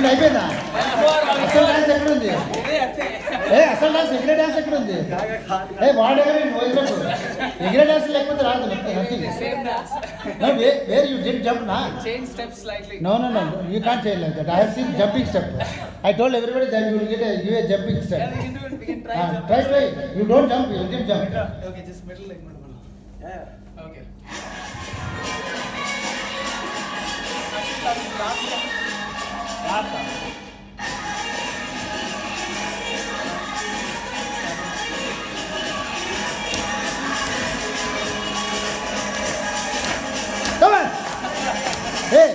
ఏంటి అయిపోయిందా అసలు డాన్స్ ఎక్కడ ఉంది అసలు డాన్స్ ఎగిరే డాన్స్ ఎక్కడ ఉంది వాడు ఎగరే వదిలిపెట్టు ఎగిరే డాన్స్ లేకపోతే రాదు వేర్ యూ డిడ్ జంప్ నా no no no you can't change like that I have seen jumping step I told everybody that you will get a jumping step try you don't jump you give jump okay just middle like okay Come on. Hey,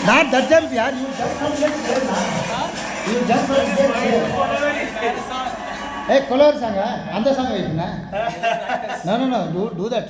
not that jump, yaar. You just from get there, na. You just from get there. Hey, color sanga. Anda sanga idna. No, do that.